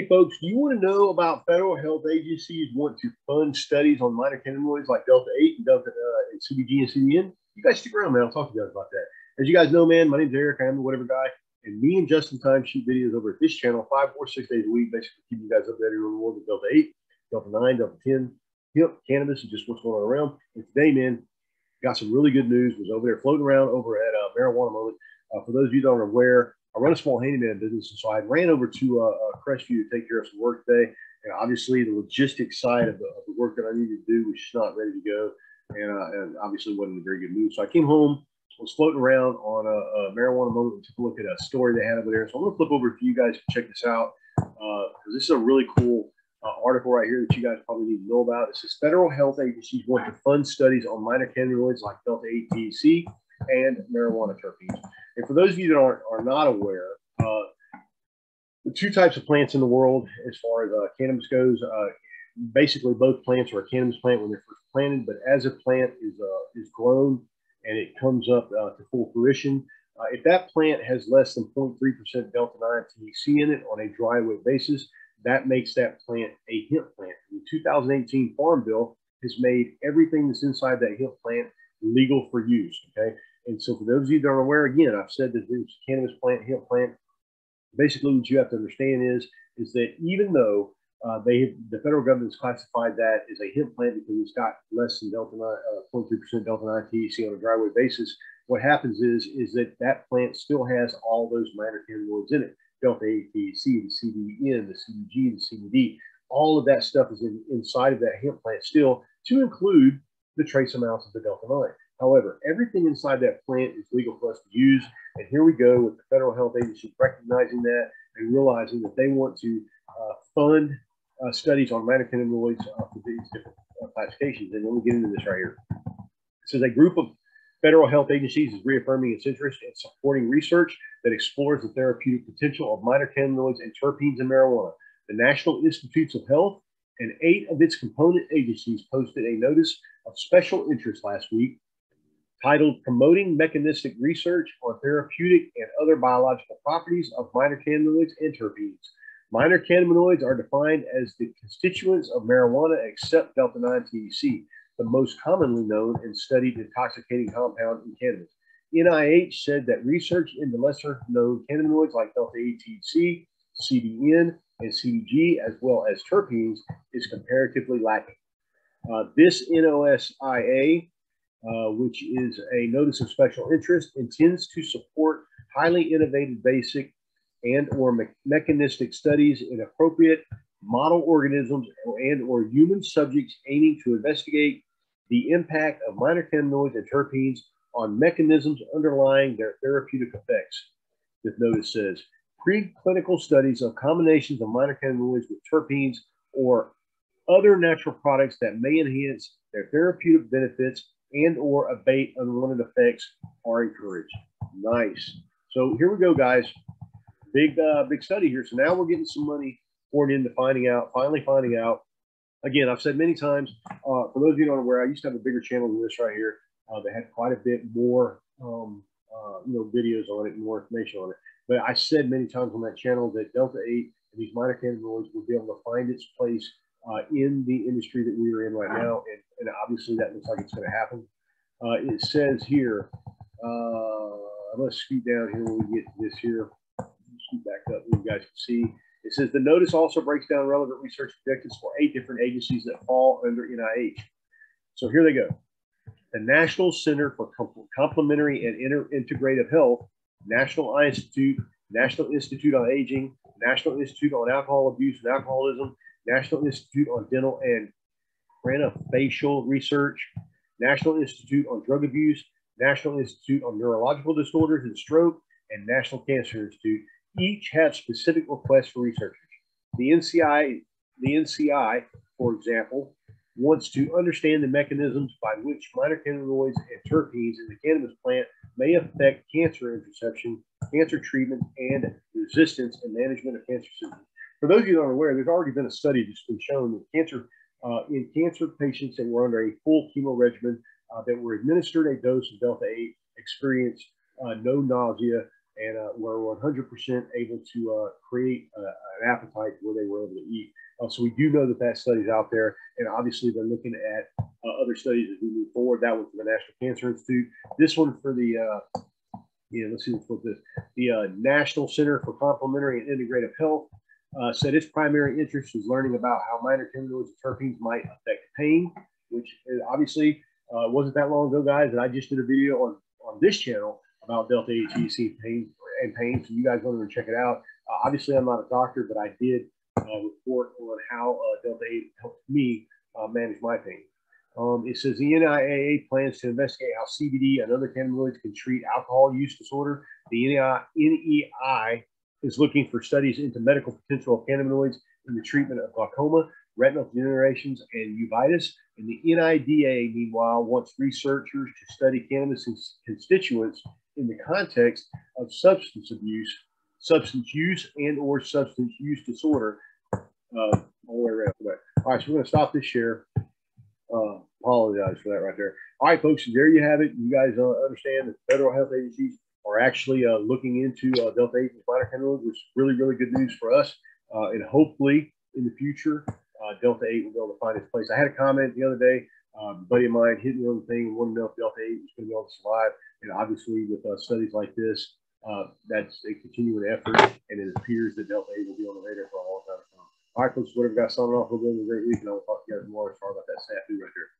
Hey folks, do you want to know about federal health agencies want to fund studies on minor cannabinoids like Delta-8 and Delta and CBG and CBN? You guys stick around, man. I'll talk to you guys about that. As you guys know, man, my name's Eric. I'm the Whatever guy, and me and Justin Time shoot videos over at this channel 5 or 6 days a week, basically keeping you guys updated on the world of Delta-8, Delta-9, Delta-10, hemp, cannabis, and just what's going on around. And today, man, got some really good news. Was over there floating around over at Marijuana Moment. For those of you that aren't aware, I run a small handyman business, and so I ran over to Crestview to take care of some work today. And obviously, the logistics side of the work that I needed to do was just not ready to go, and obviously wasn't in a very good mood. So I came home, was floating around on a Marijuana Moment, and took a look at a story they had over there. So I'm going to flip over for you guys to check this out, because this is a really cool article right here that you guys probably need to know about. It says federal health agencies want to fund studies on minor cannabinoids like Delta-8 THC and marijuana terpenes. And for those of you that are not aware, the two types of plants in the world as far as cannabis goes, basically both plants are a cannabis plant when they're first planted, but as a plant is grown and it comes up to full fruition, if that plant has less than 0.3% Delta-9 THC in it on a dry weight basis, that makes that plant a hemp plant. The 2018 Farm Bill has made everything that's inside that hemp plant legal for use, okay? And so for those of you that are aware, again, I've said that there's cannabis plant, hemp plant. Basically, what you have to understand is that even though the federal government has classified that as a hemp plant because it's got less than 0.3% Delta-9 THC on a dry weight basis, what happens is that plant still has all those minor cannabinoids in it. Delta-8 THC, the CBN, the CBG, the CBD, all of that stuff is inside of that hemp plant still, to include the trace amounts of the Delta-9. However, everything inside that plant is legal for us to use. And here we go with the federal health agency recognizing that and realizing that they want to fund studies on minor cannabinoids for these different classifications. And let me get into this right here. It says a group of federal health agencies is reaffirming its interest in supporting research that explores the therapeutic potential of minor cannabinoids and terpenes in marijuana. The National Institutes of Health and 8 of its component agencies posted a notice of special interest last week titled Promoting Mechanistic Research on Therapeutic and Other Biological Properties of Minor Cannabinoids and Terpenes. Minor cannabinoids are defined as the constituents of marijuana except Delta-9 THC, the most commonly known and studied intoxicating compound in cannabis. NIH said that research into lesser known cannabinoids like Delta-8 THC, CBN, and CBG, as well as terpenes, is comparatively lacking. This NOSIA, which is a notice of special interest, intends to support highly innovative basic and or mechanistic studies in appropriate model organisms and or human subjects aiming to investigate the impact of minor cannabinoids and terpenes on mechanisms underlying their therapeutic effects. This notice says, preclinical studies of combinations of minor cannabinoids with terpenes or other natural products that may enhance their therapeutic benefits and or abate unwanted effects are encouraged. Nice. So here we go, guys. Big study here. So now we're getting some money poured into finally finding out. Again, I've said many times, for those of you who aren't aware, I used to have a bigger channel than this right here that had quite a bit more, videos on it and more information on it. But I said many times on that channel that Delta-8 and these minor cannabinoids will be able to find its place in the industry that we are in right now, and obviously that looks like it's going to happen. It says here, let's scoot down here when we get to this here. Scoot back up so you guys can see. It says the notice also breaks down relevant research objectives for 8 different agencies that fall under NIH. So here they go. The National Center for Complementary and Integrative Health, National Eye Institute, National Institute on Aging, National Institute on Alcohol Abuse and Alcoholism, National Institute on Dental and Craniofacial Research, National Institute on Drug Abuse, National Institute on Neurological Disorders and Stroke, and National Cancer Institute each have specific requests for researchers. The NCI, for example, wants to understand the mechanisms by which minor cannabinoids and terpenes in the cannabis plant may affect cancer interception, cancer treatment, and resistance and management of cancer symptoms. For those of you that aren't aware, there's already been a study that's been shown that in cancer patients that were under a full chemo regimen that were administered a dose of Delta-8 experienced no nausea, and were 100% able to create an appetite where they were able to eat. So we do know that that study's out there, and obviously they're looking at other studies as we move forward. That one for the National Cancer Institute. This one for the let's see what's this. The National Center for Complementary and Integrative Health said its primary interest is learning about how minor cannabinoids and terpenes might affect pain, which obviously wasn't that long ago, guys. And I just did a video on this channel about delta 8 THC pain. So you guys want to check it out. Obviously, I'm not a doctor, but I did report on how delta 8 helped me manage my pain. It says the NIAA plans to investigate how CBD and other cannabinoids can treat alcohol use disorder. The NEI is looking for studies into medical potential of cannabinoids in the treatment of glaucoma, retinal degenerations, and uveitis. And the NIDA, meanwhile, wants researchers to study cannabis constituents in the context of substance use, and or substance use disorder. All the way around. All right, so we're going to stop this share. Apologize for that right there. All right, folks, there you have it. You guys understand that federal health agencies are actually looking into delta 8 and minor cannabinoids, which is really, really good news for us. And hopefully in the future, delta 8 will be able to find its place. I had a comment the other day. A buddy of mine hit me on the thing and wanted to know if delta 8 was going to be able to survive. And obviously, with studies like this, that's a continuing effort, and it appears that delta 8 will be on the radar for a long time to come. All right, folks, whatever, guys, signing off. We're going to have a great week, and I will talk to you guys tomorrow. Sorry about that snafu right there.